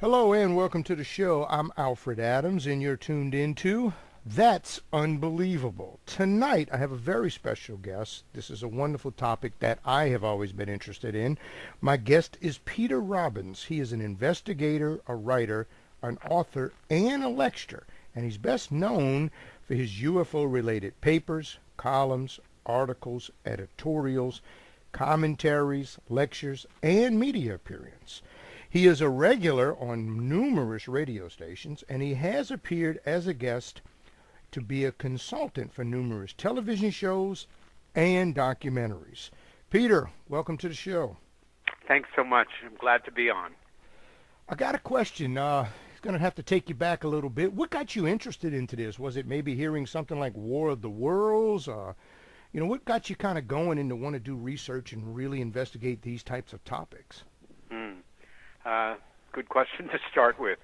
Hello and welcome to the show. I'm Alfred Adams and you're tuned into That's Unbelievable. Tonight I have a very special guest. This is a wonderful topic that I have always been interested in. My guest is Peter Robbins. He is an investigator, a writer, an author, and a lecturer. And he's best known for his UFO-related papers, columns, articles, editorials, commentaries, lectures, and media appearances. He is a regular on numerous radio stations, and he has appeared as a guest to be a consultant for numerous television shows and documentaries. Peter, welcome to the show. Thanks so much. I'm glad to be on. I got a question. It's going to have to take you back a little bit. What got you interested into this? Was it maybe hearing something like War of the Worlds? What got you kind of going into want to do research and really investigate these types of topics? Good question to start with.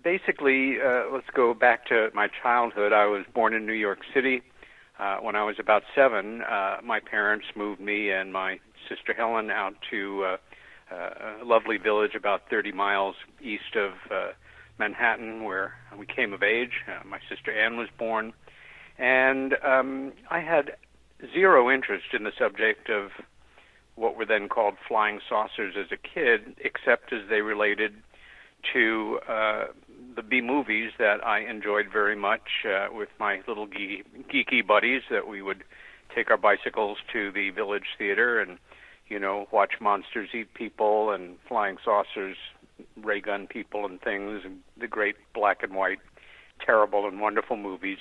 Basically, let's go back to my childhood. I was born in New York City. When I was about 7, my parents moved me and my sister Helen out to a lovely village about 30 miles east of Manhattan, where we came of age. My sister Anne was born. And I had zero interest in the subject of what were then called flying saucers as a kid, except as they related to the B-movies that I enjoyed very much with my little geeky buddies, that we would take our bicycles to the village theater and, watch monsters eat people and flying saucers ray gun people and things, and the great black and white, terrible and wonderful movies.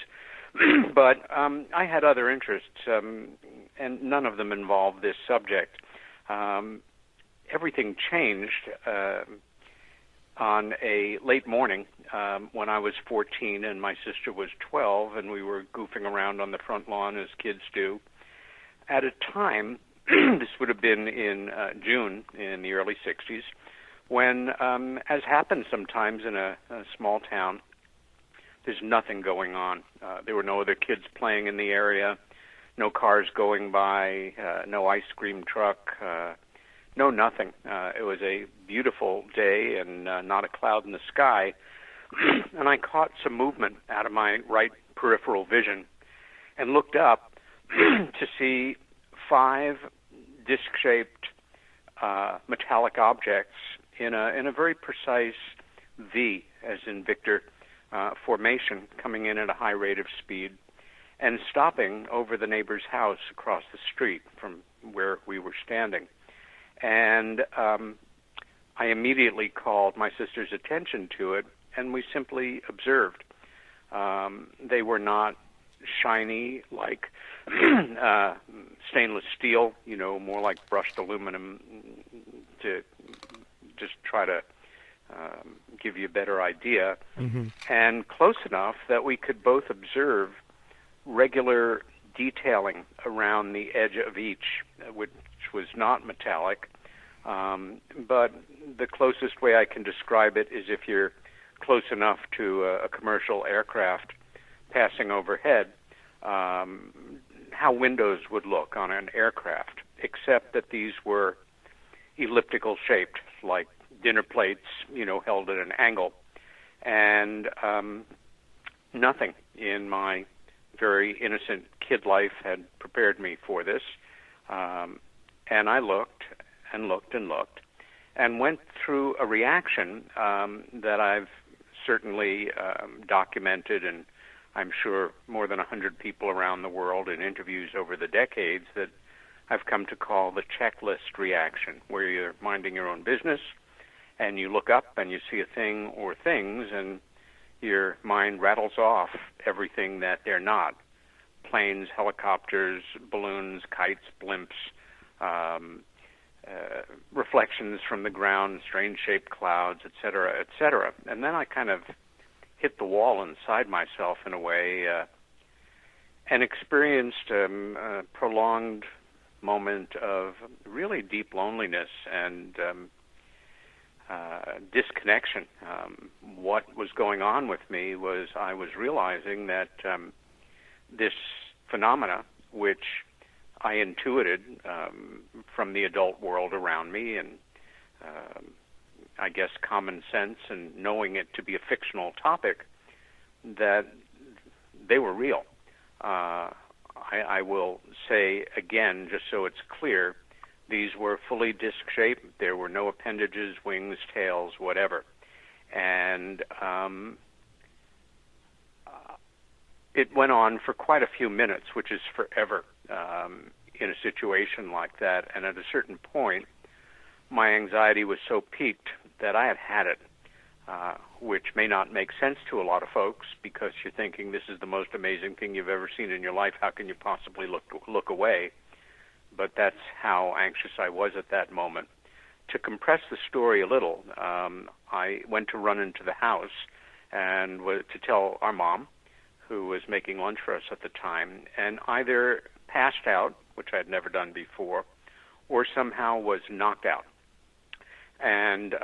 But I had other interests, and none of them involved this subject. Everything changed on a late morning when I was 14 and my sister was 12, and we were goofing around on the front lawn as kids do. At a time, this would have been in June in the early 60s, when, as happens sometimes in a small town, there's nothing going on. There were no other kids playing in the area, no cars going by, no ice cream truck, no nothing. It was a beautiful day and not a cloud in the sky. And I caught some movement out of my right peripheral vision and looked up to see 5 disc-shaped metallic objects in a very precise V, as in Victor, formation, coming in at a high rate of speed and stopping over the neighbor's house across the street from where we were standing. And I immediately called my sister's attention to it, and we simply observed. They were not shiny like stainless steel, more like brushed aluminum, to just try to give you a better idea, and close enough that we could both observe regular detailing around the edge of each, which was not metallic. But the closest way I can describe it is if you're close enough to a commercial aircraft passing overhead, how windows would look on an aircraft, except that these were elliptical shaped, like dinner plates, held at an angle. And nothing in my very innocent kid life had prepared me for this. And I looked and looked and looked and went through a reaction that I've certainly documented, and I'm sure more than 100 people around the world in interviews over the decades, that I've come to call the checklist reaction, where you're minding your own business and you look up and you see a thing or things, and your mind rattles off everything that they're not. Planes, helicopters, balloons, kites, blimps, reflections from the ground, strange-shaped clouds, etc., etc. And then I kind of hit the wall inside myself in a way and experienced a prolonged moment of really deep loneliness and disconnection. What was going on with me was I was realizing that this phenomena, which I intuited from the adult world around me and I guess, common sense and knowing it to be a fictional topic, that they were real. I will say again, just so it's clear, these were fully disc-shaped. There were no appendages, wings, tails, whatever. And it went on for quite a few minutes, which is forever in a situation like that. And at a certain point, my anxiety was so peaked that I had had it, which may not make sense to a lot of folks because you're thinking this is the most amazing thing you've ever seen in your life. How can you possibly look away? But that's how anxious I was at that moment. To compress the story a little, I went to run into the house and to tell our mom, who was making lunch for us at the time, and either passed out, which I had never done before, or somehow was knocked out and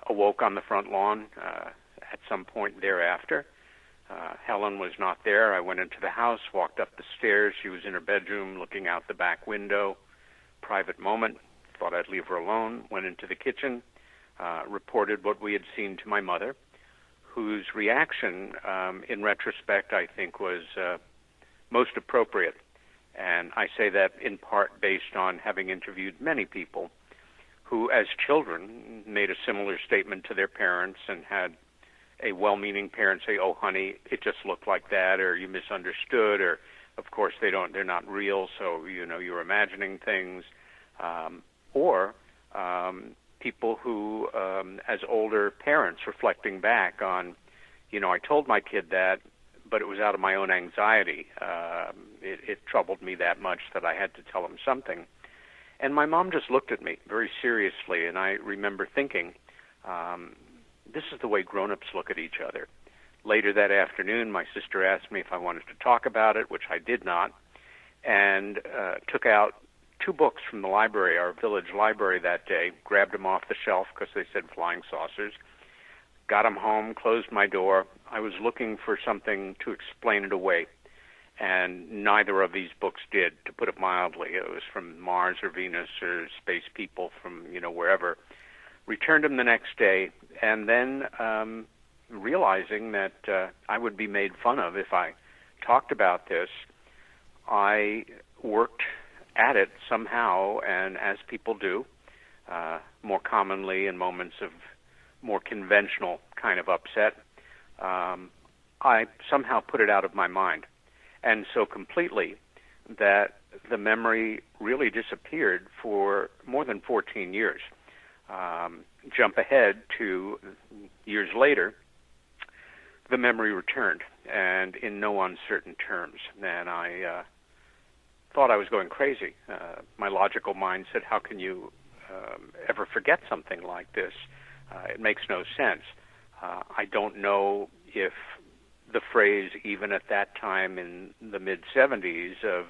awoke on the front lawn at some point thereafter. Helen was not there. I went into the house, walked up the stairs. She was in her bedroom looking out the back window. Private moment. Thought I'd leave her alone. Went into the kitchen, reported what we had seen to my mother, whose reaction, in retrospect, I think was most appropriate. And I say that in part based on having interviewed many people who, as children, made a similar statement to their parents and had a well-meaning parent say, "Oh, honey, it just looked like that," or "You misunderstood," or "Of course they're not real, so you're imagining things," or people who, as older parents, reflecting back on, I told my kid that, but it was out of my own anxiety. It troubled me that much that I had to tell him something. And my mom just looked at me very seriously, and I remember thinking, this is the way grown-ups look at each other. Later that afternoon, my sister asked me if I wanted to talk about it, which I did not, and took out 2 books from the library, our village library that day, grabbed them off the shelf because they said flying saucers, got them home, closed my door. I was looking for something to explain it away, and neither of these books did, to put it mildly. It was from Mars or Venus or space people from, wherever. Returned them the next day, and then realizing that I would be made fun of if I talked about this, I worked at it somehow, and as people do, more commonly in moments of more conventional kind of upset, I somehow put it out of my mind. And so completely that the memory really disappeared for more than 14 years. Jump ahead to years later, the memory returned, and in no uncertain terms. And I thought I was going crazy. My logical mind said, how can you ever forget something like this? It makes no sense. I don't know if the phrase, even at that time in the mid-'70s, of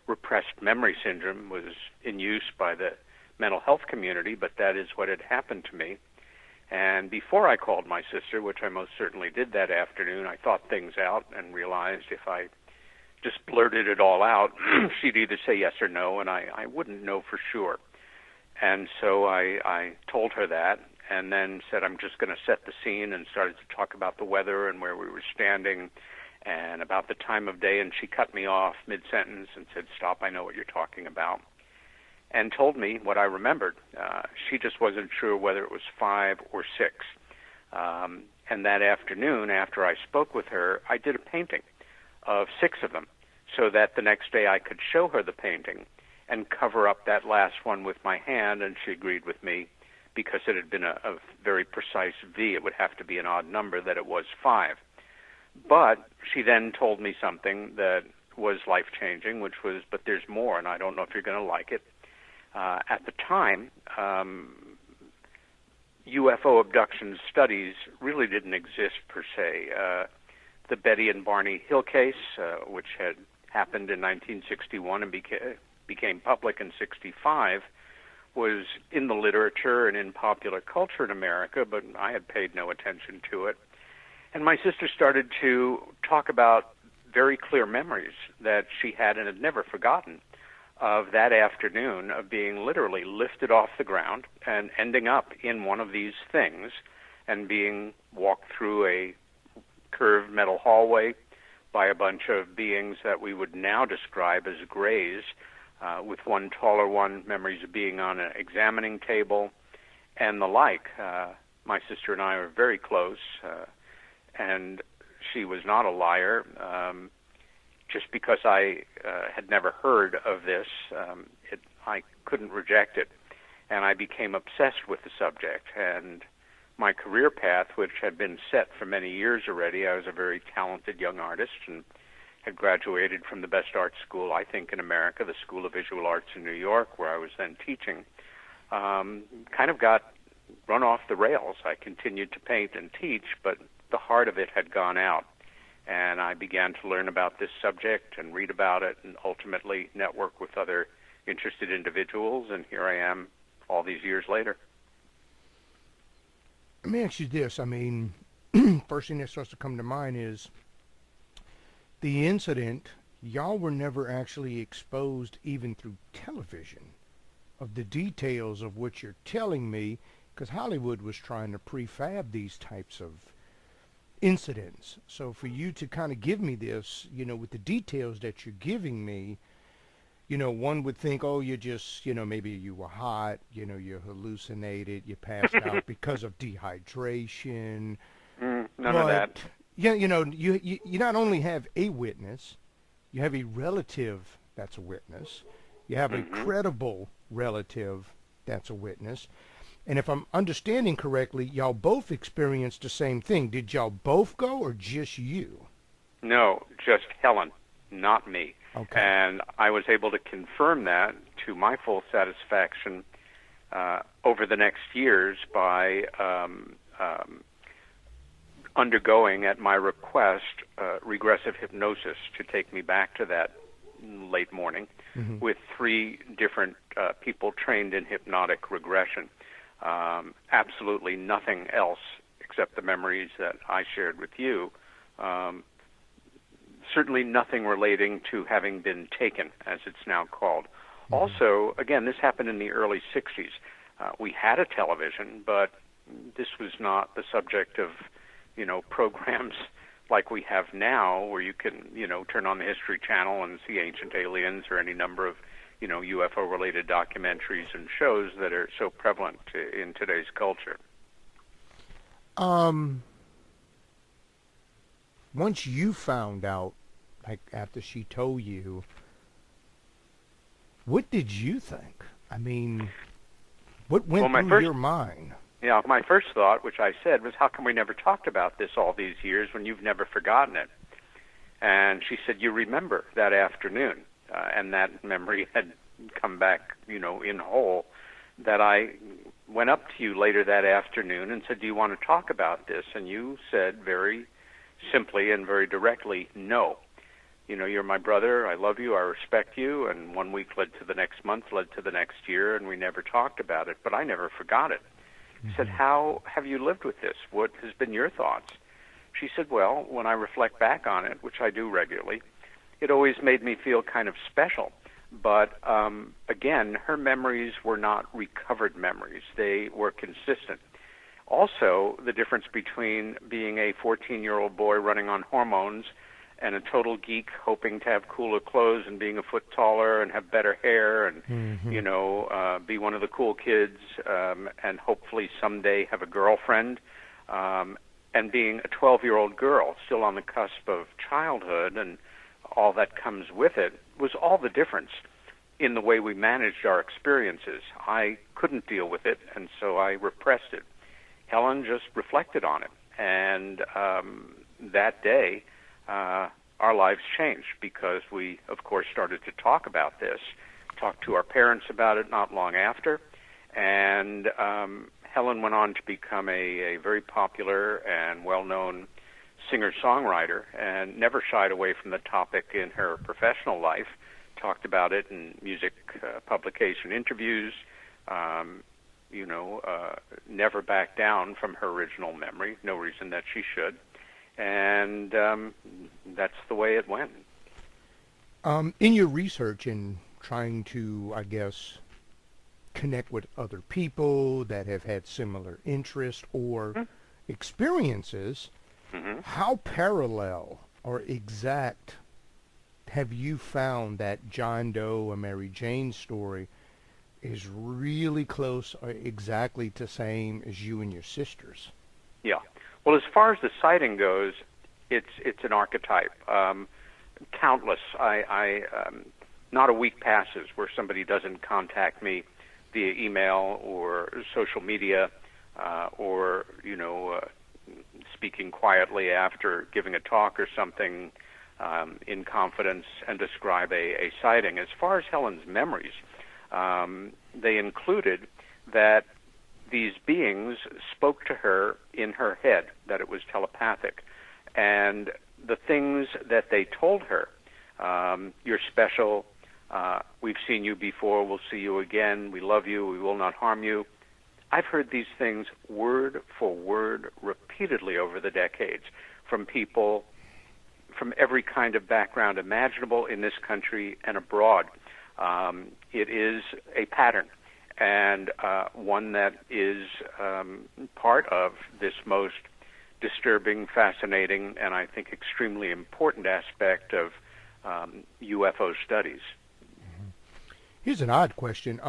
repressed memory syndrome was in use by the mental health community, but that is what had happened to me. And before I called my sister, which I most certainly did that afternoon, I thought things out and realized if I just blurted it all out, she'd either say yes or no, and I wouldn't know for sure. And so I told her that, and then said I'm just going to set the scene, and started to talk about the weather and where we were standing and about the time of day, and she cut me off mid-sentence and said, "Stop, I know what you're talking about," and told me what I remembered. She just wasn't sure whether it was 5 or 6. And that afternoon, after I spoke with her, I did a painting of 6 of them so that the next day I could show her the painting and cover up that last one with my hand, and she agreed with me because it had been a very precise V. It would have to be an odd number, that it was 5. But she then told me something that was life-changing, which was, but there's more, and I don't know if you're going to like it. At the time, UFO abduction studies really didn't exist per se. The Betty and Barney Hill case, which had happened in 1961 and became public in 65, was in the literature and in popular culture in America, but I had paid no attention to it. And my sister started to talk about very clear memories that she had and had never forgotten of that afternoon of being literally lifted off the ground and ending up in one of these things and being walked through a curved metal hallway by a bunch of beings that we would now describe as grays, with one taller one, memories of being on an examining table, and the like. My sister and I are very close, and she was not a liar. Just because I had never heard of this, I couldn't reject it, and I became obsessed with the subject. And my career path, which had been set for many years already, I was a very talented young artist and had graduated from the best art school, I think, in America, the School of Visual Arts in New York, where I was then teaching, kind of got run off the rails. I continued to paint and teach, but the heart of it had gone out. And I began to learn about this subject and read about it and ultimately network with other interested individuals, and here I am all these years later. Let me ask you this. I mean, first thing that starts to come to mind is the incident. Y'all were never actually exposed, even through television, of the details of what you're telling me, because Hollywood was trying to prefab these types of incidents. So for you to kind of give me this, with the details that you're giving me, one would think, oh, you just, maybe you were hot, you hallucinated, you passed out because of dehydration. None of that. Yeah, you not only have a witness, you have a relative that's a witness. You have a credible relative that's a witness. And if I'm understanding correctly, y'all both experienced the same thing. Did y'all both go or just you? No, just Helen, not me. Okay. And I was able to confirm that to my full satisfaction over the next years by undergoing, at my request, regressive hypnosis to take me back to that late morning with 3 different people trained in hypnotic regression. Absolutely nothing else except the memories that I shared with you. Certainly nothing relating to having been taken, as it's now called. Also, again, this happened in the early 60s. We had a television, but this was not the subject of, programs like we have now, where you can, turn on the History Channel and see Ancient Aliens or any number of, UFO-related documentaries and shows that are so prevalent in today's culture. Once you found out, like after she told you, what did you think? I mean, what went through your mind? Yeah, my first thought, which I said, was, how come we never talked about this all these years when you've never forgotten it? And she said, you remember that afternoon, and that memory had come back, in whole, that I went up to you later that afternoon and said, do you want to talk about this? And you said very simply and very directly, no. You're my brother, I love you, I respect you, and 1 week led to the next month, led to the next year, and we never talked about it, but I never forgot it. I said, how have you lived with this? What has been your thoughts? She said, well, when I reflect back on it, which I do regularly, it always made me feel kind of special. But again, her memories were not recovered memories. They were consistent. Also, the difference between being a 14-year-old boy running on hormones and a total geek hoping to have cooler clothes and being a foot taller and have better hair and, be one of the cool kids and hopefully someday have a girlfriend, and being a 12-year-old girl still on the cusp of childhood and all that comes with it, was all the difference in the way we managed our experiences. I couldn't deal with it, and so I repressed it. Helen just reflected on it, and that day, our lives changed because we, of course, started to talk about this, talked to our parents about it not long after, and Helen went on to become a very popular and well-known singer-songwriter and never shied away from the topic in her professional life, talked about it in music publication interviews, never backed down from her original memory, no reason that she should. And that's the way it went. In your research and trying to, I guess, connect with other people that have had similar interests or Mm-hmm. experiences. Mm-hmm. How parallel or exact have you found that John Doe or Mary Jane story is really close or exactly the same as you and your sisters? Yeah. Well, as far as the sighting goes, it's an archetype. Countless. Not a week passes where somebody doesn't contact me via email or social media, or speaking quietly after giving a talk or something, in confidence, and describe a sighting. As far as Helen's memories, they included that these beings spoke to her in her head, that it was telepathic. And the things that they told her, you're special, we've seen you before, we'll see you again, we love you, we will not harm you. I've heard these things word for word repeatedly over the decades from people from every kind of background imaginable in this country and abroad. It is a pattern, and one that is part of this most disturbing, fascinating, and I think extremely important aspect of UFO studies. Here's an odd question.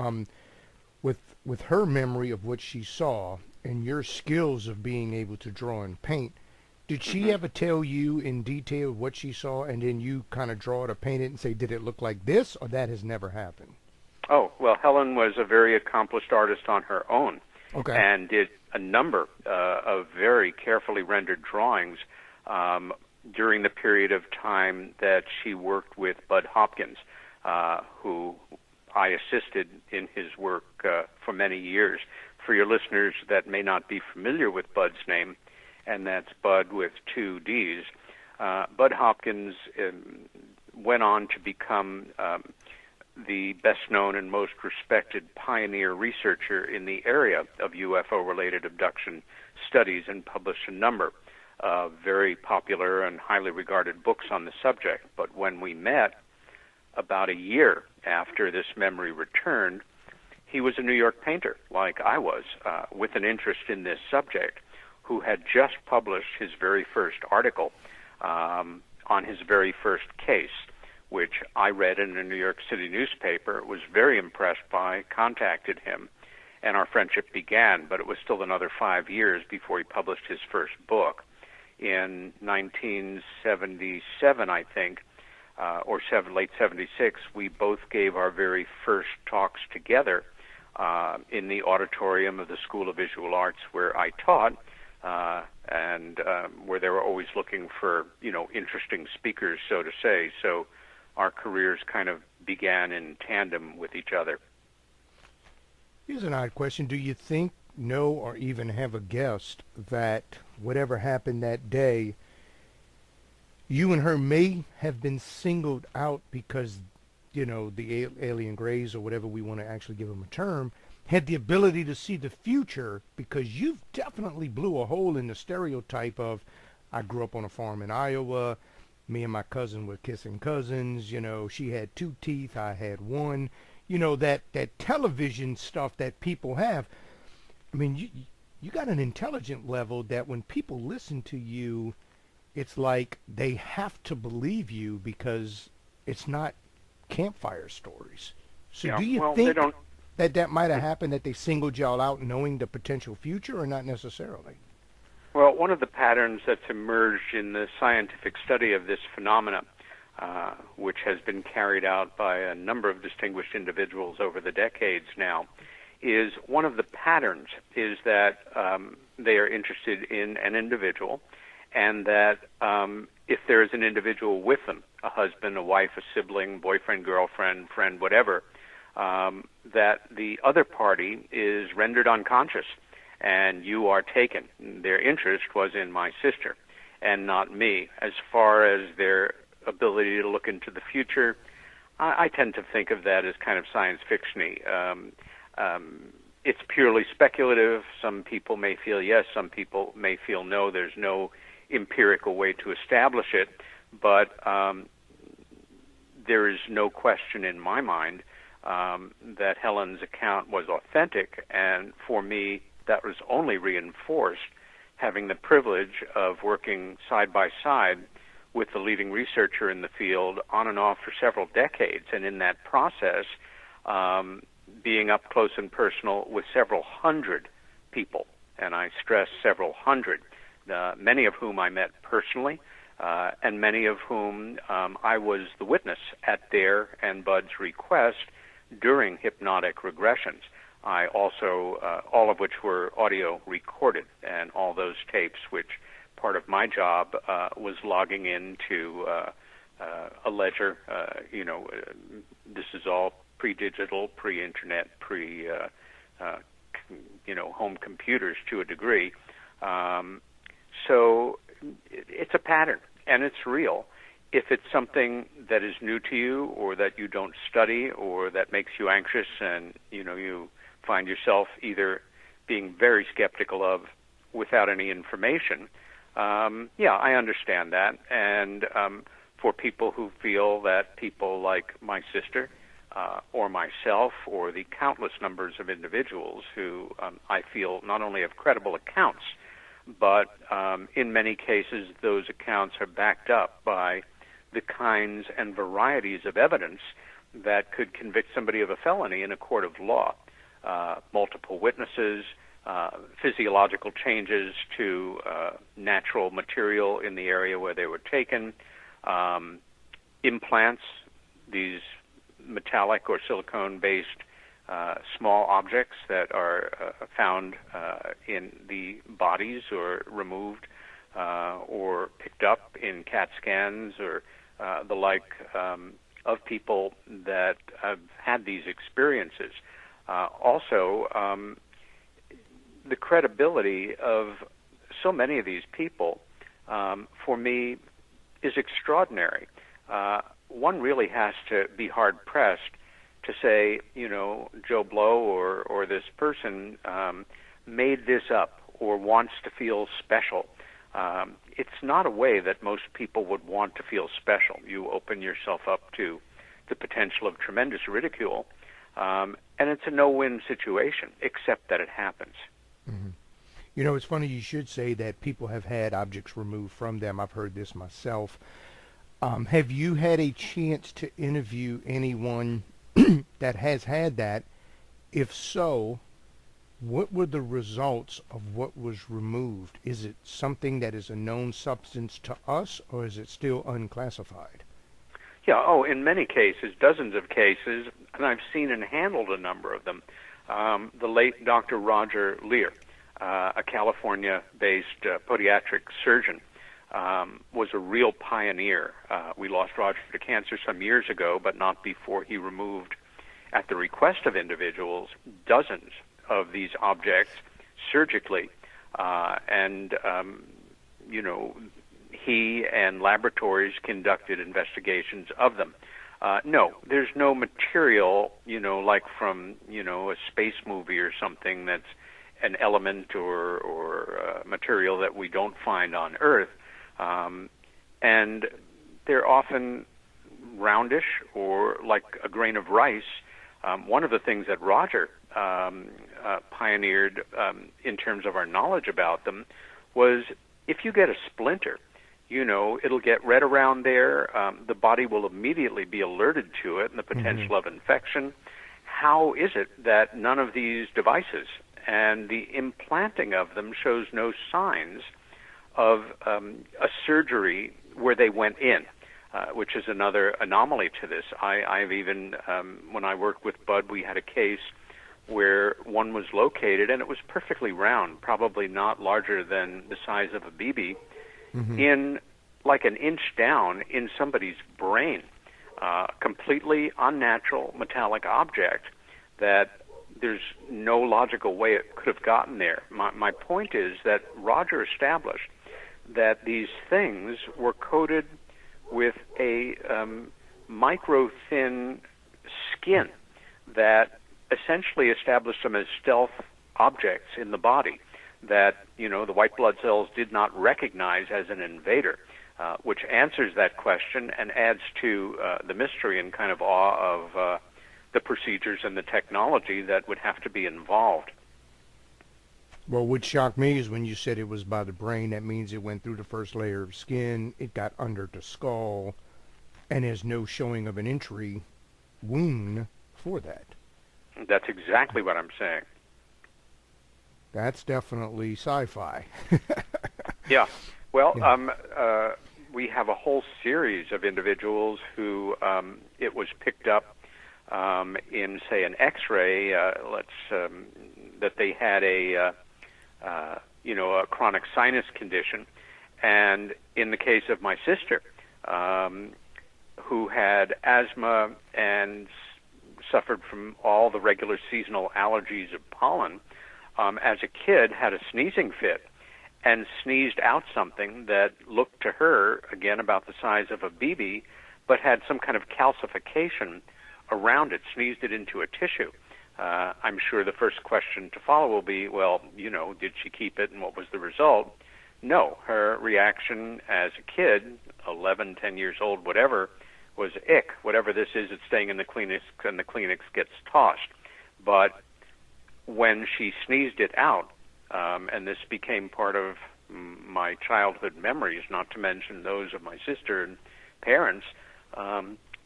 With her memory of what she saw and your skills of being able to draw and paint, did she ever tell you in detail what she saw, and then you kind of draw it or paint it and say, did it look like this, or that has never happened? Oh, well, Helen was a very accomplished artist on her own, Okay. and did a number of very carefully rendered drawings during the period of time that she worked with Bud Hopkins, who I assisted in his work for many years. For your listeners that may not be familiar with Bud's name, and that's Bud with two D's, Bud Hopkins went on to become the best-known and most respected pioneer researcher in the area of UFO-related abduction studies, and published a number of very popular and highly regarded books on the subject. But when we met about a year after this memory returned, he was a New York painter, like I was, with an interest in this subject, who had just published his very first article on his very first case, which I read in a New York City newspaper, was very impressed by, contacted him, and our friendship began. But it was still another 5 years before he published his first book. In 1977, I think, or late 76, we both gave our very first talks together in the auditorium of the School of Visual Arts where I taught, and where they were always looking for, interesting speakers, so to say. So our careers kind of began in tandem with each other. Here's an odd question. Do you think, know, or even have a guess that whatever happened that day, you and her may have been singled out because, the alien grays, or whatever we want to actually give them a term, had the ability to see the future, because you've definitely blew a hole in the stereotype of, I grew up on a farm in Iowa, me and my cousin were kissing cousins, she had 2 teeth, I had 1, that television stuff that people have. I mean, you got an intelligent level that when people listen to you, it's like they have to believe you because it's not campfire stories. So Yeah, do you well, think they don't. that might have happened, that they singled y'all out knowing the potential future, or not necessarily? Well, one of the patterns that's emerged in the scientific study of this phenomena, which has been carried out by a number of distinguished individuals over the decades now, is one of the patterns is that they are interested in an individual, and that if there is an individual with them, a husband, a wife, a sibling, boyfriend, girlfriend, friend, whatever, that the other party is rendered unconscious and you are taken. Their interest was in my sister and not me. As far as their ability to look into the future, I tend to think of that as kind of science fiction-y. It's purely speculative. Some people may feel yes, some people may feel no. There's no empirical way to establish it, but there is no question in my mind that Helen's account was authentic, and for me, that was only reinforced having the privilege of working side by side with the leading researcher in the field on and off for several decades, and in that process, being up close and personal with several hundred people, and I stress several hundred, many of whom I met personally, and many of whom I was the witness at their and Bud's request during hypnotic regressions. I also, all of which were audio recorded, and all those tapes, which part of my job was logging into a ledger. This is all pre-digital, pre-internet, home computers to a degree. So it's a pattern, and it's real. If it's something that is new to you, or that you don't study, or that makes you anxious, and you find yourself either being very skeptical of without any information, I understand that. And for people who feel that people like my sister or myself, or the countless numbers of individuals who I feel not only have credible accounts, but in many cases those accounts are backed up by the kinds and varieties of evidence that could convict somebody of a felony in a court of law. Multiple witnesses, physiological changes to natural material in the area where they were taken, implants, these metallic or silicone-based small objects that are found in the bodies or removed or picked up in CAT scans or the like of people that have had these experiences. Also, the credibility of so many of these people, for me, is extraordinary. One really has to be hard-pressed to say, Joe Blow or this person made this up or wants to feel special. It's not a way that most people would want to feel special. You open yourself up to the potential of tremendous ridicule, and it's a no-win situation, except that it happens. Mm-hmm. It's funny you should say that people have had objects removed from them. I've heard this myself. Have you had a chance to interview anyone that has had that? If so, what were the results of what was removed? Is it something that is a known substance to us, or is it still unclassified? Yeah, in many cases, dozens of cases, and I've seen and handled a number of them. The late Dr. Roger Lear, a California-based podiatric surgeon, was a real pioneer. We lost Roger to cancer some years ago, but not before he removed, at the request of individuals, dozens of these objects surgically. He and laboratories conducted investigations of them. No, there's no material, like from, a space movie or something that's an element or material that we don't find on Earth. And they're often roundish or like a grain of rice. One of the things that Roger pioneered in terms of our knowledge about them was if you get a splinter, it'll get red around there. The body will immediately be alerted to it and the potential of infection. How is it that none of these devices and the implanting of them shows no signs of a surgery where they went in, which is another anomaly to this. I've even, when I worked with Bud, we had a case where one was located and it was perfectly round, probably not larger than the size of a BB, in like an inch down in somebody's brain, completely unnatural metallic object that there's no logical way it could have gotten there. My point is that Roger established that these things were coated with a micro-thin skin that essentially established them as stealth objects in the body that, the white blood cells did not recognize as an invader. which answers that question and adds to the mystery and kind of awe of the procedures and the technology that would have to be involved. Well, what shocked me is when you said it was by the brain. That means it went through the first layer of skin, it got under the skull, and there's no showing of an entry wound for that. That's exactly what I'm saying. That's definitely sci-fi. Yeah. Well, Yeah. We have a whole series of individuals who it was picked up in, say, an X-ray. That they had a chronic sinus condition, and in the case of my sister, who had asthma and suffered from all the regular seasonal allergies of pollen, as a kid had a sneezing fit and sneezed out something that looked to her, again, about the size of a BB, but had some kind of calcification around it, sneezed it into a tissue. I'm sure the first question to follow will be, well, did she keep it and what was the result? No, her reaction as a kid, 11, 10 years old, whatever, was ick. Whatever this is, it's staying in the Kleenex, and the Kleenex gets tossed. But when she sneezed it out, and this became part of my childhood memories, not to mention those of my sister and parents,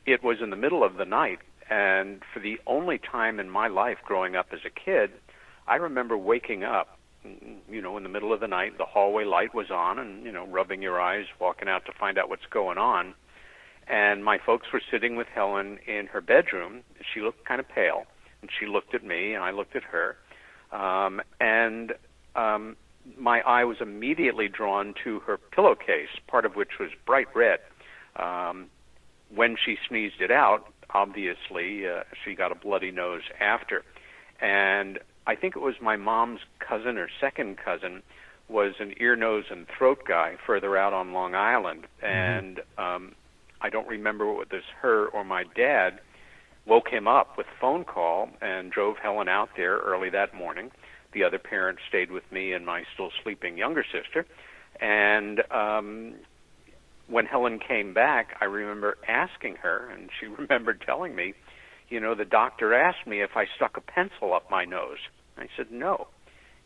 it was in the middle of the night. And for the only time in my life growing up as a kid, I remember waking up, in the middle of the night, the hallway light was on, and, rubbing your eyes, walking out to find out what's going on. And my folks were sitting with Helen in her bedroom. She looked kind of pale, and she looked at me, and I looked at her. My eye was immediately drawn to her pillowcase, part of which was bright red. When she sneezed it out, obviously, she got a bloody nose after. And I think it was my mom's cousin or second cousin was an ear, nose, and throat guy further out on Long Island. And I don't remember whether it was her or my dad woke him up with a phone call and drove Helen out there early that morning. The other parent stayed with me and my still sleeping younger sister. And when Helen came back, I remember asking her, and she remembered telling me, the doctor asked me if I stuck a pencil up my nose. I said, no.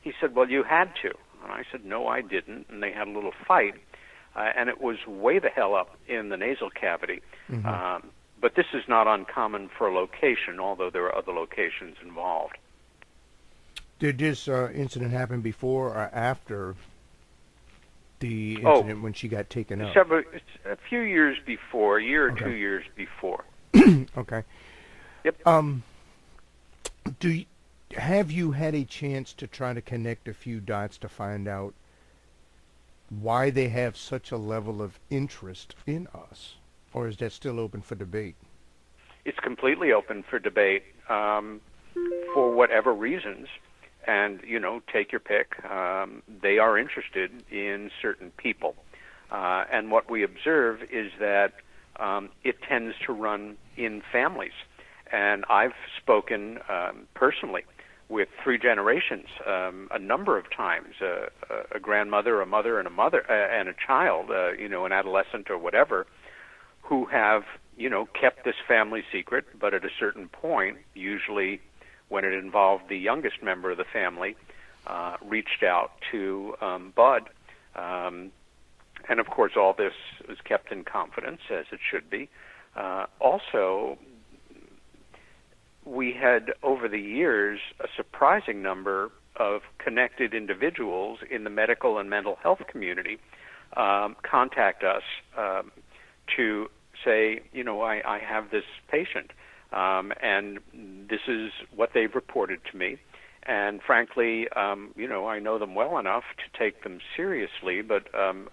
He said, well, you had to. And I said, no, I didn't. And they had a little fight, and it was way the hell up in the nasal cavity. Mm-hmm. But this is not uncommon for a location, although there are other locations involved. Did this incident happen before or after the incident when she got taken up? A few years before, a year or 2 years before. Okay. Yep. Have you had a chance to try to connect a few dots to find out why they have such a level of interest in us? Or is that still open for debate? It's completely open for debate for whatever reasons. And, take your pick. They are interested in certain people. And what we observe is that it tends to run in families. And I've spoken personally with 3 generations a number of times, a grandmother, a mother, and and a child, an adolescent or whatever, who have, kept this family secret, but at a certain point, usually when it involved the youngest member of the family, reached out to Bud. And, of course, all this was kept in confidence, as it should be. Also, we had, over the years, a surprising number of connected individuals in the medical and mental health community contact us to say, I have this patient. And this is what they've reported to me. And frankly, I know them well enough to take them seriously, but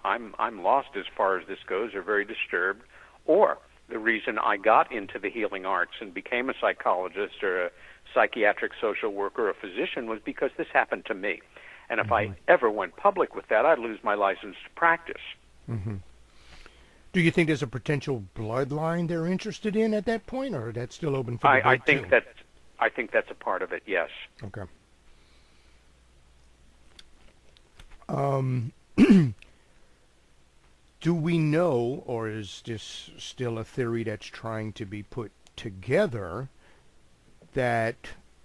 I'm lost as far as this goes, or very disturbed. Or the reason I got into the healing arts and became a psychologist or a psychiatric social worker or a physician was because this happened to me. And if I ever went public with that, I'd lose my license to practice. Mm-hmm. Do you think there's a potential bloodline they're interested in at that point, or that's still open for debate? I think that's a part of it, yes. Okay. Do we know, or is this still a theory that's trying to be put together, that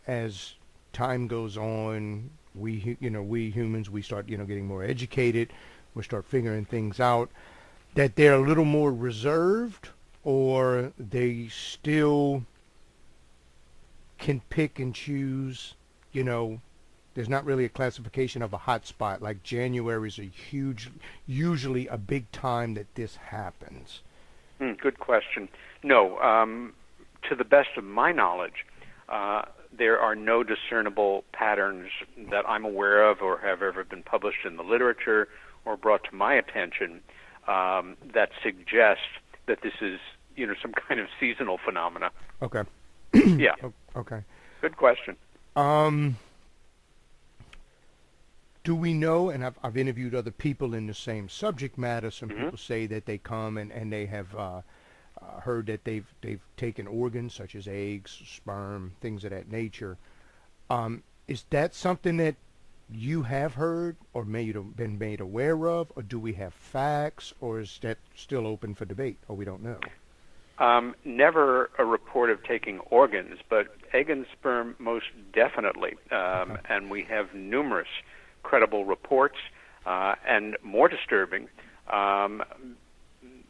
as time goes on, we humans, we start, getting more educated, we start figuring things out, that they're a little more reserved, or they still can pick and choose, you know, there's not really a classification of a hot spot. Like January is usually a big time that this happens. Good question. No, to the best of my knowledge, there are no discernible patterns that I'm aware of or have ever been published in the literature or brought to my attention that suggest that this is, some kind of seasonal phenomena. Okay. Yeah. Okay. Good question. Do we know, and I've interviewed other people in the same subject matter, some Mm-hmm. people say that they come and they have heard that they've taken organs such as eggs, sperm, things of that nature. Is that something that you have heard or been made aware of, or do we have facts, or is that still open for debate, or we don't know? Never a report of taking organs, but egg and sperm most definitely. And we have numerous credible reports, and more disturbing,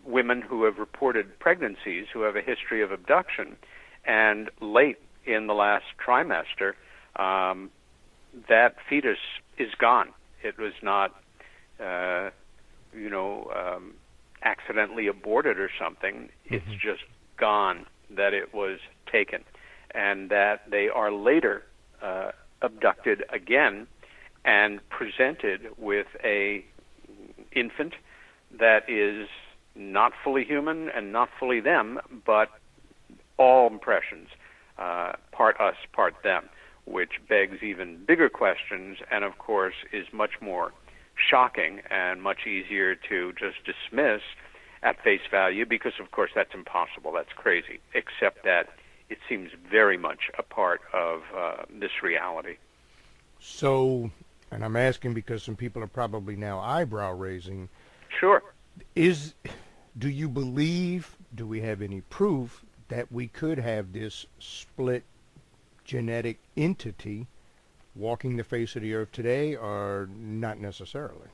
women who have reported pregnancies who have a history of abduction, and late in the last trimester, that fetus is gone. It was not, accidentally aborted or something. Mm-hmm. It's just gone, that it was taken, and that they are later abducted again and presented with a infant that is not fully human and not fully them, but all impressions, part us, part them, which begs even bigger questions and, of course, is much more shocking and much easier to just dismiss at face value because, of course, that's impossible. That's crazy, except that it seems very much a part of this reality. So, and I'm asking because some people are probably now eyebrow raising. Sure. Do you believe, do we have any proof that we could have this split genetic entity walking the face of the earth today, or not necessarily?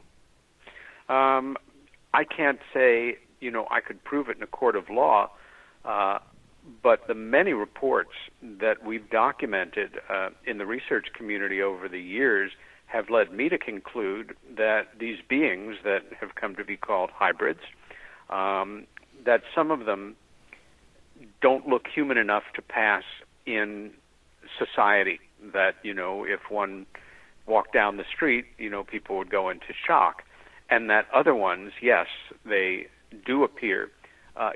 I can't say, I could prove it in a court of law, but the many reports that we've documented in the research community over the years have led me to conclude that these beings that have come to be called hybrids, that some of them don't look human enough to pass in society, that, if one walked down the street, people would go into shock. And that other ones, yes, they do appear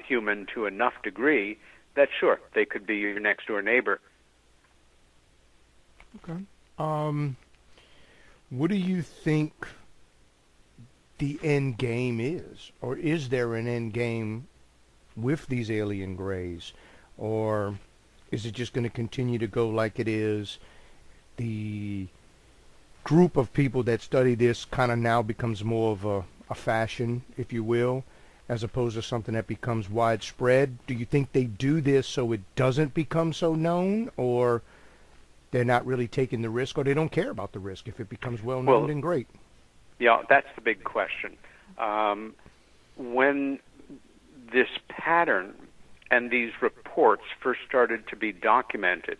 human to enough degree that, sure, they could be your next-door neighbor. Okay. What do you think the end game is? Or is there an end game with these alien grays? Or is it just going to continue to go like it is? The group of people that study this kind of now becomes more of a fashion, if you will, as opposed to something that becomes widespread. Do you think they do this so it doesn't become so known, or they're not really taking the risk, or they don't care about the risk? If it becomes well known, then great. Yeah, that's the big question. When this pattern and these reports first started to be documented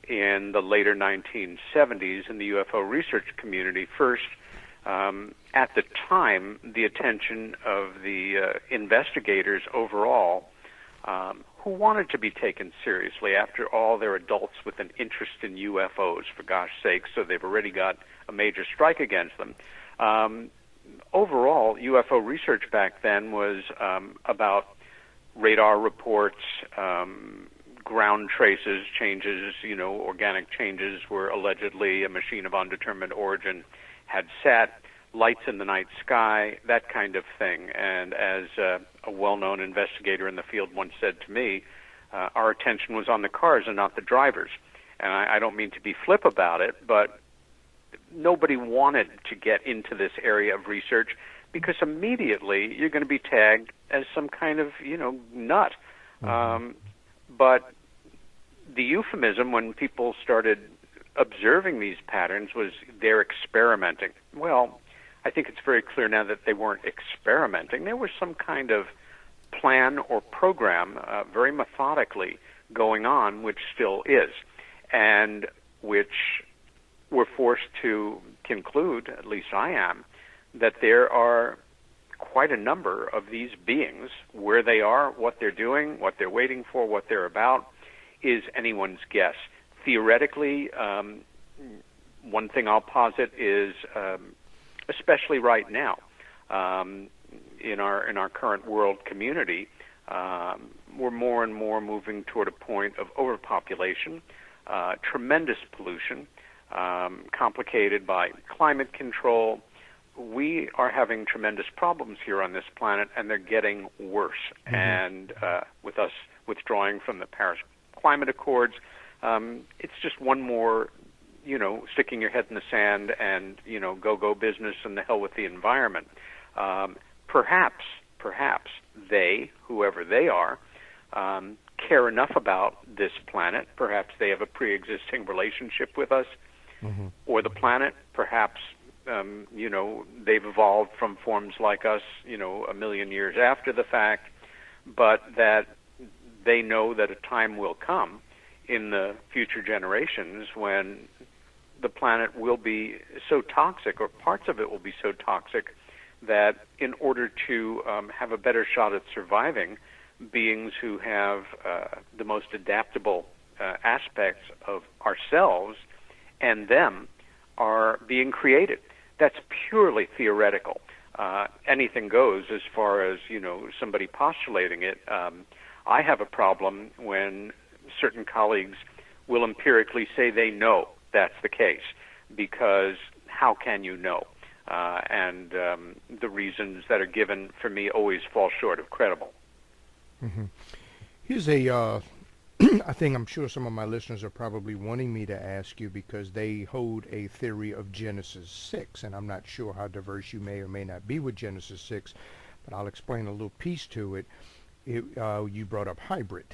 in the later 1970s in the UFO research community, first, at the time, the attention of the investigators overall, who wanted to be taken seriously. After all, they're adults with an interest in UFOs, for gosh sake, so they've already got a major strike against them. Overall, UFO research back then was about radar reports, ground traces, changes, organic changes where allegedly a machine of undetermined origin had sat, lights in the night sky, that kind of thing. And as a well-known investigator in the field once said to me, our attention was on the cars and not the drivers. And I don't mean to be flip about it, but nobody wanted to get into this area of research because immediately you're going to be tagged as some kind of, nut. But the euphemism when people started observing these patterns was they're experimenting. Well, I think it's very clear now that they weren't experimenting. There was some kind of plan or program very methodically going on, which still is, and which we're forced to conclude, at least I am, that there are quite a number of these beings. Where they are, what they're doing, what they're waiting for, what they're about, is anyone's guess. Theoretically, one thing I'll posit is, especially right now, in our current world community, we're more and more moving toward a point of overpopulation, tremendous pollution, complicated by climate control. We are having tremendous problems here on this planet, and they're getting worse. Mm-hmm. And with us withdrawing from the Paris Climate Accords, it's just one more, sticking your head in the sand and, go business and the hell with the environment. Perhaps they, whoever they are, care enough about this planet. Perhaps they have a pre-existing relationship with us, mm-hmm. or the planet. Perhaps, they've evolved from forms like us, a million years after the fact, but that they know that a time will come in the future generations when the planet will be so toxic, or parts of it will be so toxic, that in order to have a better shot at surviving, beings who have the most adaptable aspects of ourselves and them are being created. That's purely theoretical. Anything goes as far as, somebody postulating it. I have a problem when certain colleagues will empirically say they know that's the case, because how can you know? And the reasons that are given for me always fall short of credible. Mm-hmm. Here's a thing I'm sure some of my listeners are probably wanting me to ask you, because they hold a theory of Genesis 6, and I'm not sure how diverse you may or may not be with Genesis 6, but I'll explain a little piece to it. You brought up hybrid.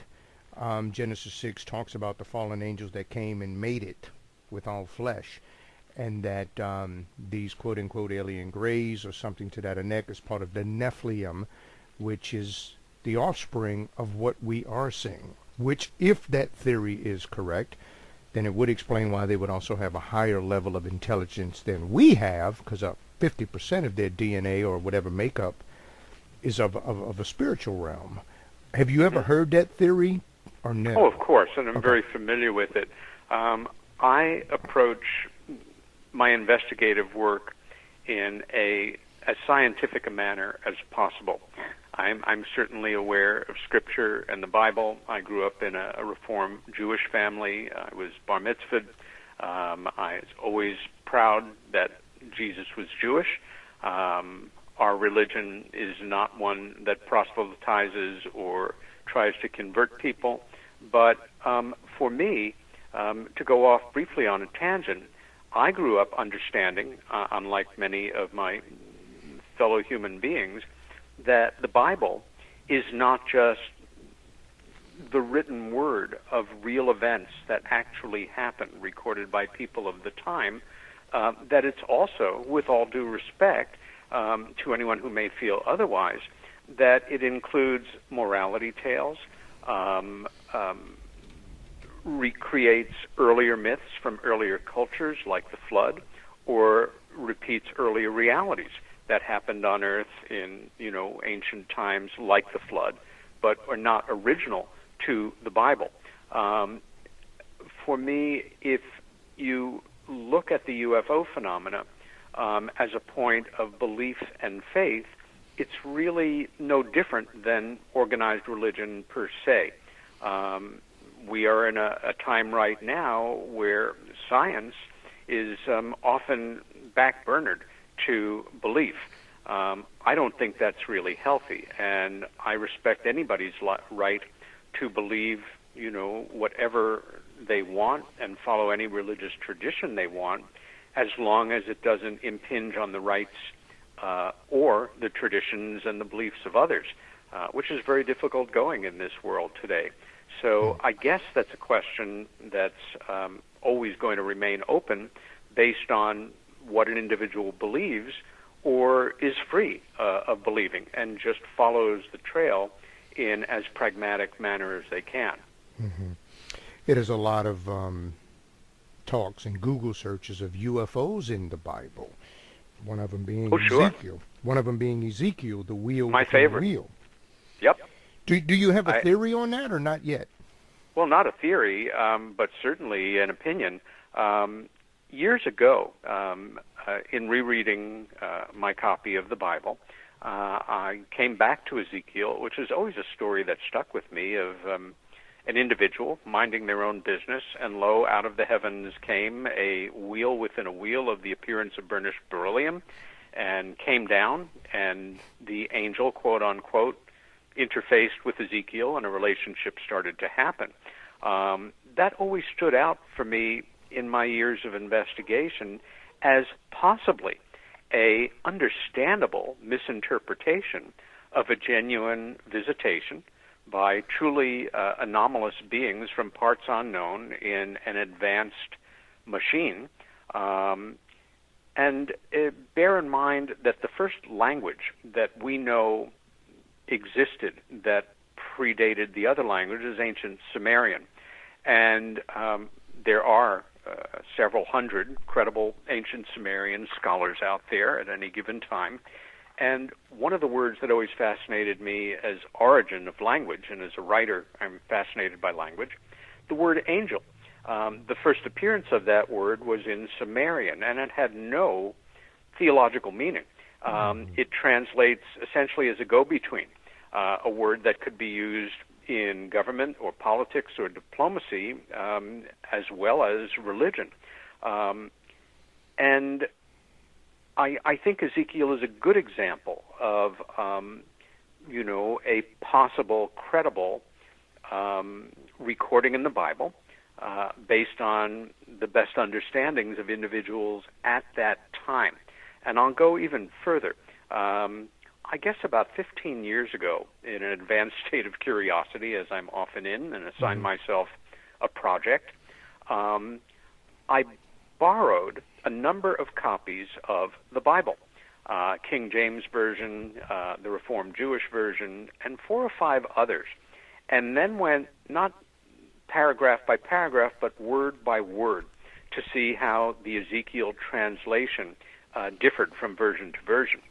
Genesis 6 talks about the fallen angels that came and mated with all flesh, and that these quote-unquote alien grays or something to that effect is part of the Nephilim, which is the offspring of what we are seeing, which, if that theory is correct, then it would explain why they would also have a higher level of intelligence than we have, because 50% of their DNA or whatever makeup is of a spiritual realm. Have you ever heard that theory or no? Oh, of course, and I'm very familiar with it. I approach my investigative work in as scientific a manner as possible. I'm certainly aware of Scripture and the Bible. I grew up in a Reform Jewish family. I was bar mitzvahed. I was always proud that Jesus was Jewish. Our religion is not one that proselytizes or tries to convert people. But for me, to go off briefly on a tangent, I grew up understanding, unlike many of my fellow human beings, that the Bible is not just the written word of real events that actually happened, recorded by people of the time, that it's also, with all due respect to anyone who may feel otherwise, that it includes morality tales, recreates earlier myths from earlier cultures like the flood, or repeats earlier realities that happened on Earth in, ancient times like the flood, but are not original to the Bible. For me, if you look at the UFO phenomena as a point of belief and faith, it's really no different than organized religion per se. We are in a time right now where science is often backburnered to belief. I don't think that's really healthy, and I respect anybody's right to believe, whatever they want and follow any religious tradition they want, as long as it doesn't impinge on the rights or the traditions and the beliefs of others, which is very difficult going in this world today. So I guess that's a question that's always going to remain open based on what an individual believes or is free of believing and just follows the trail in as pragmatic manner as they can. Mm-hmm. It is a lot of talks and Google searches of UFOs in the Bible. One of them being Ezekiel. One of them being Ezekiel, the wheel. My favorite. Wheel. Yep. Do you have a theory on that or not yet? Well, not a theory, but certainly an opinion. Years ago, in rereading my copy of the Bible, I came back to Ezekiel, which is always a story that stuck with me, of an individual minding their own business, and lo, out of the heavens came a wheel within a wheel of the appearance of burnished beryllium, and came down, and the angel, quote unquote, interfaced with Ezekiel, and a relationship started to happen. That always stood out for me in my years of investigation as possibly a understandable misinterpretation of a genuine visitation by truly anomalous beings from parts unknown in an advanced machine. And bear in mind that the first language that we know existed that predated the other languages is ancient Sumerian. And there are several hundred credible ancient Sumerian scholars out there at any given time. And one of the words that always fascinated me as origin of language, and as a writer I'm fascinated by language, the word angel. The first appearance of that word was in Sumerian, and it had no theological meaning. It translates essentially as a go-between, a word that could be used in government or politics or diplomacy, as well as religion. And I think Ezekiel is a good example of, a possible credible recording in the Bible based on the best understandings of individuals at that time. And I'll go even further. I guess about 15 years ago, in an advanced state of curiosity, as I'm often in, and assign myself a project, I borrowed a number of copies of the Bible, King James Version, the Reformed Jewish Version, and 4 or 5 others, and then went not paragraph by paragraph, but word by word to see how the Ezekiel translation differed from version to version.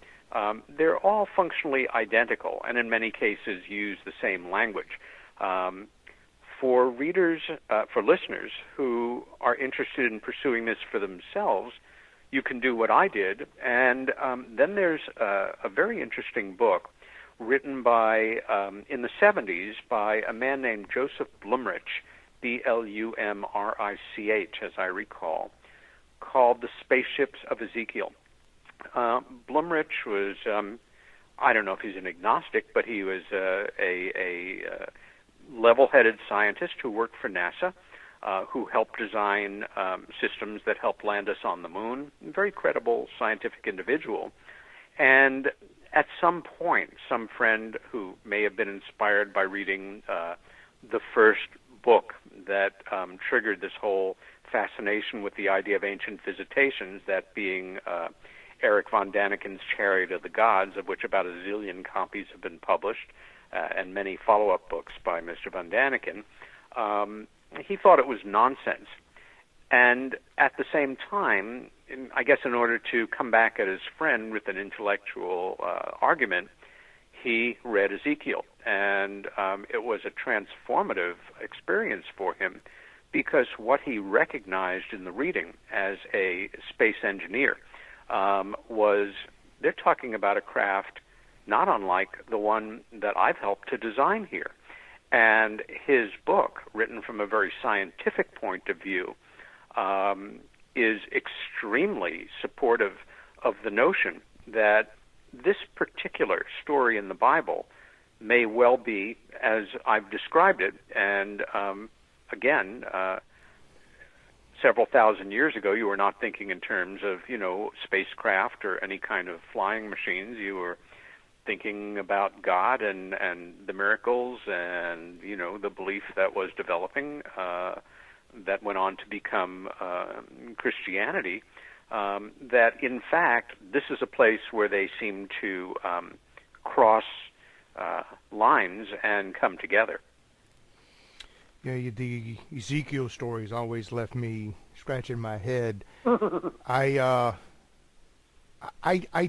They're all functionally identical, and in many cases use the same language. For readers, for listeners who are interested in pursuing this for themselves, you can do what I did. And then there's a very interesting book written by, in the 70s, by a man named Joseph Blumrich, Blumrich, as I recall, called The Spaceships of Ezekiel. Blumrich was, I don't know if he's an agnostic, but he was a level-headed scientist who worked for NASA, who helped design systems that helped land us on the moon. Very credible scientific individual. And at some point, some friend who may have been inspired by reading the first book that triggered this whole fascination with the idea of ancient visitations, that being Eric von Daniken's Chariot of the Gods, of which about 1 zillion copies have been published, and many follow-up books by Mr. von Daniken, he thought it was nonsense. And at the same time, I guess in order to come back at his friend with an intellectual argument, he read Ezekiel. And it was a transformative experience for him, because what he recognized in the reading as a space engineer was, they're talking about a craft not unlike the one that I've helped to design here. And his book, written from a very scientific point of view, is extremely supportive of the notion that this particular story in the Bible may well be as I've described it, and again, several thousand years ago, you were not thinking in terms of, spacecraft or any kind of flying machines. You were thinking about God and the miracles and, the belief that was developing that went on to become Christianity, that in fact this is a place where they seem to cross lines and come together. Yeah, the Ezekiel stories always left me scratching my head. I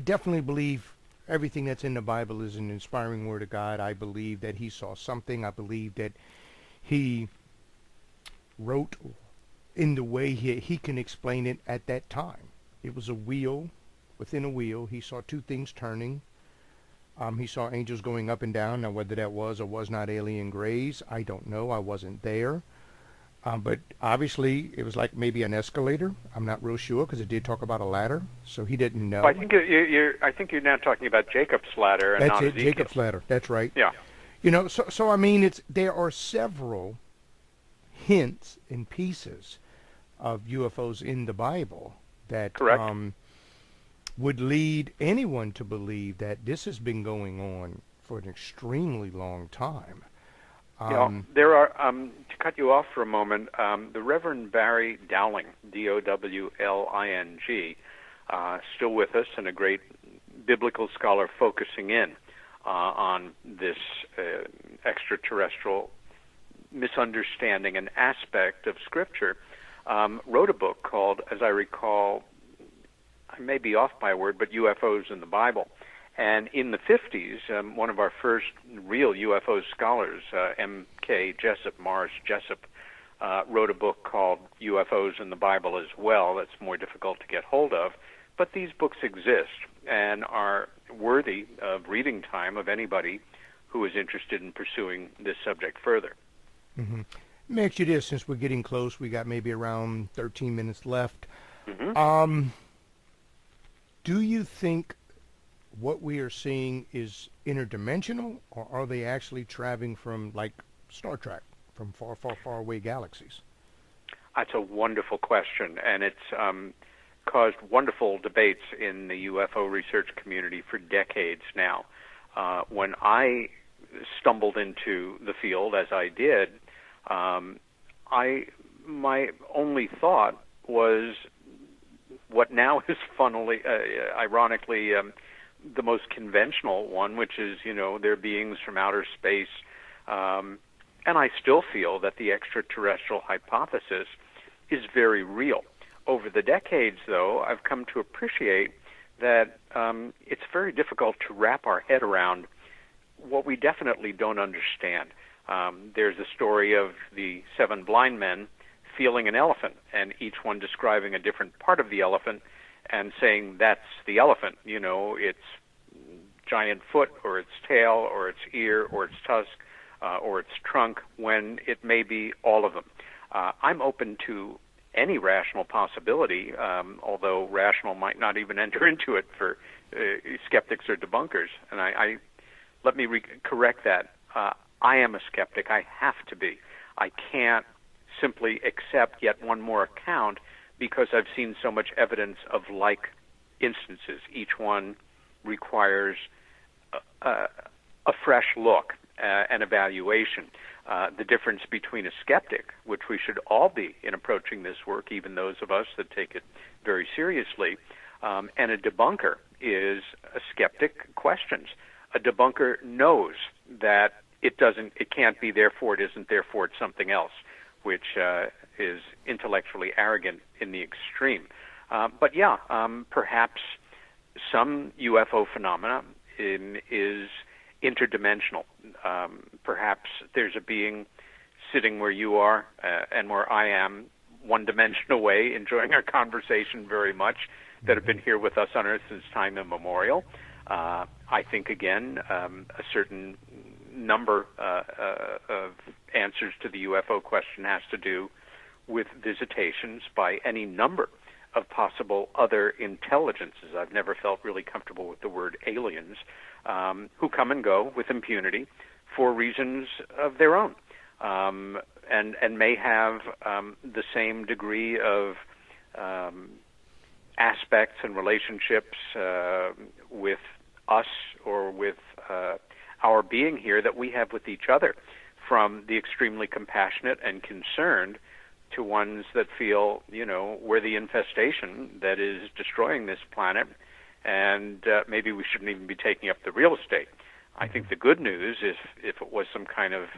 definitely believe everything that's in the Bible is an inspiring word of God. I believe that he saw something. I believe that he wrote in the way he can explain it at that time. It was a wheel within a wheel. He saw two things turning. He saw angels going up and down. Now, whether that was or was not alien grays, I don't know. I wasn't there. But obviously, it was like maybe an escalator. I'm not real sure because it did talk about a ladder, so he didn't know. Well, I think you're now talking about Jacob's ladder, and that's not it, Ezekiel. Jacob's ladder. That's right. Yeah. So I mean, there are several hints and pieces of UFOs in the Bible that Correct. Would lead anyone to believe that this has been going on for an extremely long time. There are, to cut you off for a moment, the Reverend Barry Dowling, Dowling, still with us, and a great biblical scholar focusing in on this extraterrestrial misunderstanding and aspect of Scripture, wrote a book called, as I recall, I may be off by a word, but UFOs in the Bible. And in the 50s, one of our first real UFO scholars, M.K. Jessup, Morris Jessup, wrote a book called UFOs in the Bible as well. That's more difficult to get hold of. But these books exist and are worthy of reading time of anybody who is interested in pursuing this subject further. Mm-hmm. Let me ask you this, since we're getting close, we got maybe around 13 minutes left. Mm-hmm. Do you think what we are seeing is interdimensional, or are they actually traveling from, like Star Trek, from far, far, far away galaxies? That's a wonderful question, and it's caused wonderful debates in the UFO research community for decades now. When I stumbled into the field, as I did, my only thought was what now is ironically, the most conventional one, which is, they're beings from outer space. And I still feel that the extraterrestrial hypothesis is very real. Over the decades, though, I've come to appreciate that it's very difficult to wrap our head around what we definitely don't understand. There's a story of the 7 blind men feeling an elephant, and each one describing a different part of the elephant and saying that's the elephant, its giant foot or its tail or its ear or its tusk or its trunk, when it may be all of them. I'm open to any rational possibility, although rational might not even enter into it for skeptics or debunkers. And let me correct that. I am a skeptic. I have to be. I can't simply accept yet one more account because I've seen so much evidence of like instances. Each one requires a fresh look, an evaluation. The difference between a skeptic, which we should all be in approaching this work, even those of us that take it very seriously, and a debunker is a skeptic questions. A debunker knows that it can't be, therefore it isn't, therefore it's something else, which is intellectually arrogant in the extreme. But perhaps some UFO phenomena is interdimensional. Perhaps there's a being sitting where you are and where I am, one dimension away, enjoying our conversation very much, that have been here with us on Earth since time immemorial. I think, again, a certain number of answers to the UFO question has to do with visitations by any number of possible other intelligences. I've never felt really comfortable with the word aliens, who come and go with impunity for reasons of their own. and may have the same degree of aspects and relationships with us or with our being here that we have with each other, from the extremely compassionate and concerned to ones that feel, we're the infestation that is destroying this planet, and maybe we shouldn't even be taking up the real estate. I think the good news is if it was some kind of,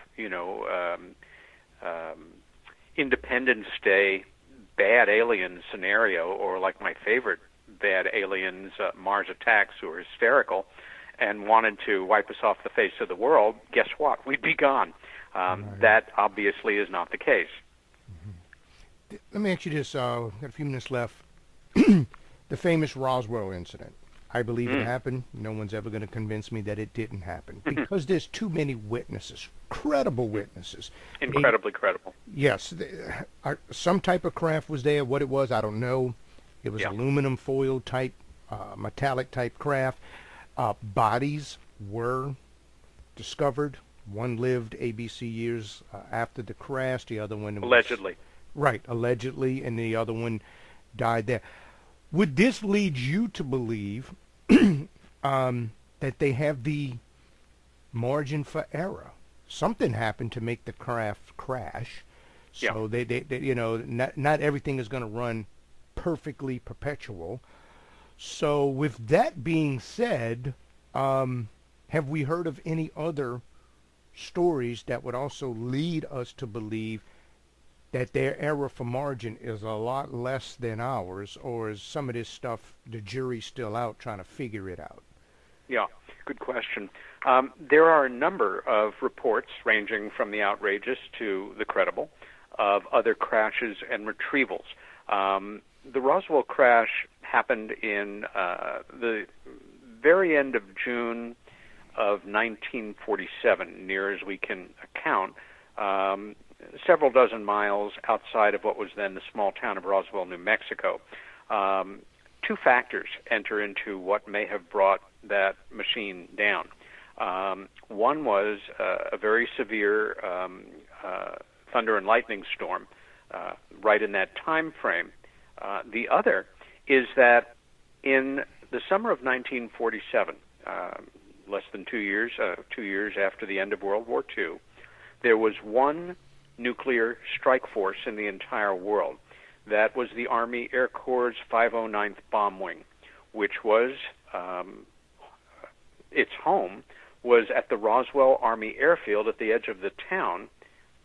Independence Day bad alien scenario, or like my favorite bad aliens, Mars attacks, who are hysterical and wanted to wipe us off the face of the world, guess what? We'd be gone. That obviously is not the case. Let me ask you this, got a few minutes left. The famous Roswell incident. I believe it happened. No one's ever going to convince me that it didn't happen, because there's too many witnesses, credible witnesses. Incredibly credible. Yes. Some type of craft was there. What it was, I don't know. It was aluminum foil type, metallic type craft. Bodies were discovered. One lived ABC years after the crash. The other one... Allegedly. Right, allegedly, and the other one died there. Would this lead you to believe that they have the margin for error? Something happened to make the craft crash. So they not everything is going to run perfectly perpetual. So with that being said, have we heard of any other stories that would also lead us to believe that their error for margin is a lot less than ours, or is some of this stuff the jury's still out trying to figure it out? Yeah, good question. There are a number of reports, ranging from the outrageous to the credible, of other crashes and retrievals. The Roswell crash happened in the very end of June of 1947, near as we can account, several dozen miles outside of what was then the small town of Roswell, New Mexico. Two factors enter into what may have brought that machine down. One was a very severe thunder and lightning storm right in that time frame. The other is that in the summer of 1947, less than 2 years, 2 years after the end of World War II, there was one nuclear strike force in the entire world. That was the Army Air Corps' 509th Bomb Wing, which was, its home was at the Roswell Army Airfield at the edge of the town,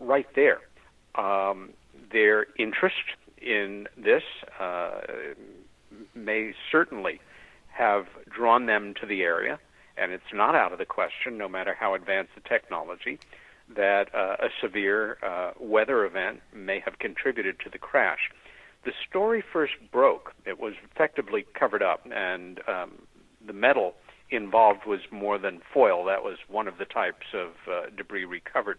right there. Their interest in this may certainly have drawn them to the area, and it's not out of the question, no matter how advanced the technology, that a severe weather event may have contributed to the crash. The story first broke. It was effectively covered up, and the metal involved was more than foil. That was one of the types of debris recovered.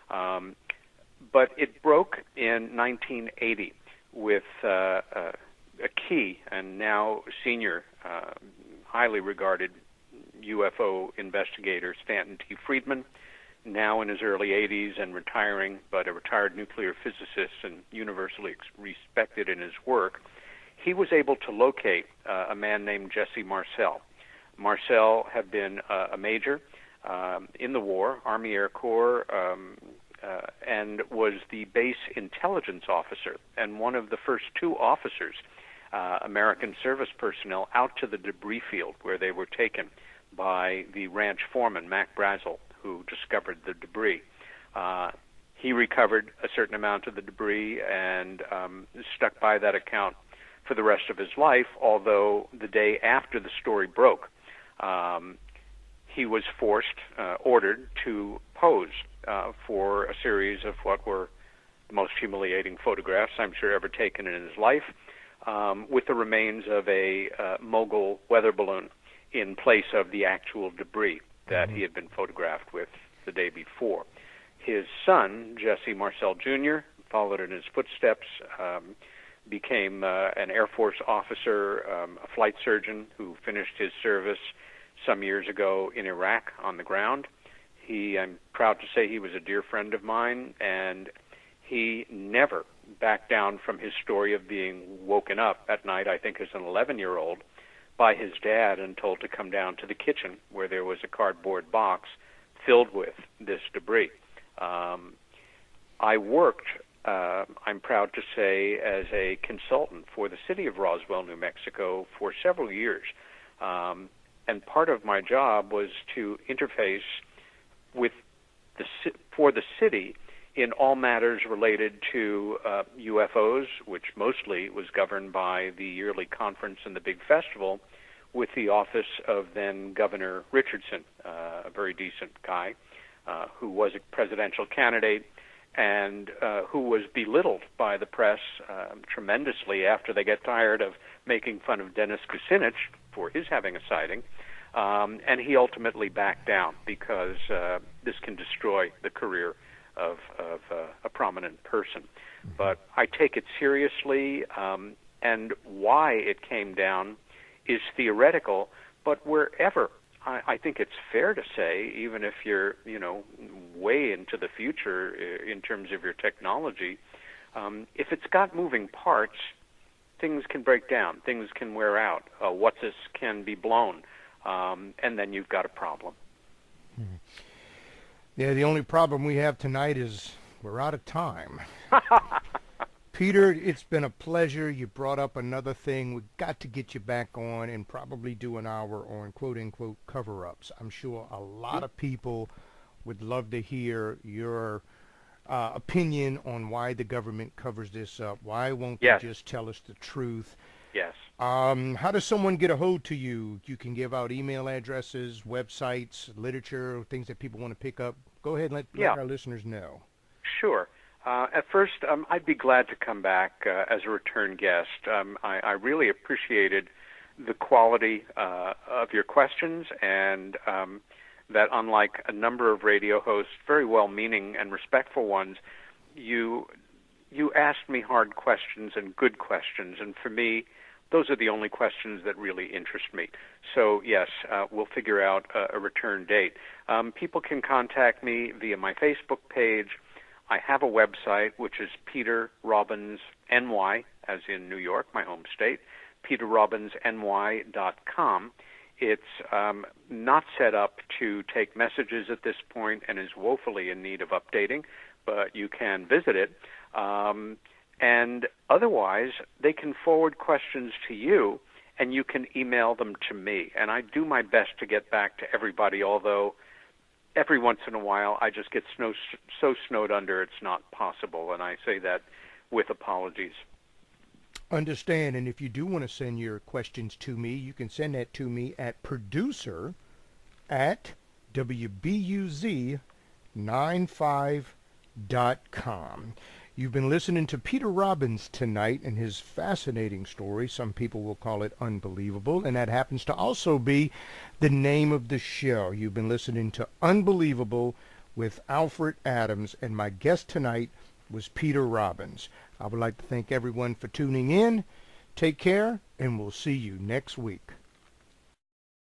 But it broke in 1980 with a key and now senior, highly regarded UFO investigator, Stanton T. Friedman, now in his early 80s and retiring, but a retired nuclear physicist and universally respected in his work. He was able to locate a man named Jesse Marcel. Marcel had been a major in the war, Army Air Corps, and was the base intelligence officer and one of the first two officers, American service personnel, out to the debris field where they were taken by the ranch foreman, Mac Brazel, who discovered the debris. He recovered a certain amount of the debris and stuck by that account for the rest of his life, although the day after the story broke, he was ordered to pose for a series of what were the most humiliating photographs I'm sure ever taken in his life, with the remains of a mogul weather balloon in place of the actual debris that he had been photographed with the day before. His son, Jesse Marcel Jr., followed in his footsteps, became an Air Force officer, a flight surgeon who finished his service some years ago in Iraq on the ground. I'm proud to say he was a dear friend of mine, and he never backed down from his story of being woken up at night, I think as an 11-year-old, by his dad and told to come down to the kitchen where there was a cardboard box filled with this debris. I worked, I'm proud to say, as a consultant for the city of Roswell, New Mexico for several years. And part of my job was to interface with for the city in all matters related to UFOs, which mostly was governed by the yearly conference and the big festival, with the office of then Governor Richardson, a very decent guy who was a presidential candidate and who was belittled by the press tremendously after they get tired of making fun of Dennis Kucinich for his having a sighting. And he ultimately backed down because this can destroy the career of a prominent person. But I take it seriously, and why it came down is theoretical, but wherever, I think it's fair to say, even if you're, way into the future in terms of your technology, if it's got moving parts, things can break down, things can wear out, what's-this can be blown, and then you've got a problem. Yeah, the only problem we have tonight is we're out of time. Peter, it's been a pleasure. You brought up another thing. We've got to get you back on and probably do an hour on quote-unquote cover-ups. I'm sure a lot of people would love to hear your opinion on why the government covers this up. Why won't they just tell us the truth? Yes. How does someone get a hold to you? You can give out email addresses, websites, literature, things that people want to pick up. Go ahead and let our listeners know. Sure. At first, I'd be glad to come back as a return guest. I really appreciated the quality of your questions, and that unlike a number of radio hosts, very well-meaning and respectful ones, you asked me hard questions and good questions, and for me, those are the only questions that really interest me. So, yes, we'll figure out a return date. People can contact me via my Facebook page. I have a website, which is Peter Robbins, NY, as in New York, my home state, peterrobbinsny.com. It's not set up to take messages at this point and is woefully in need of updating, but you can visit it. And otherwise, they can forward questions to you, and you can email them to me. And I do my best to get back to everybody, although every once in a while I just get so snowed under it's not possible, and I say that with apologies. Understand, and if you do want to send your questions to me, you can send that to me at producer@WBUZ95.com. You've been listening to Peter Robbins tonight and his fascinating story. Some people will call it unbelievable, and that happens to also be the name of the show. You've been listening to Unbelievable with Alfred Adams, and my guest tonight was Peter Robbins. I would like to thank everyone for tuning in. Take care, and we'll see you next week.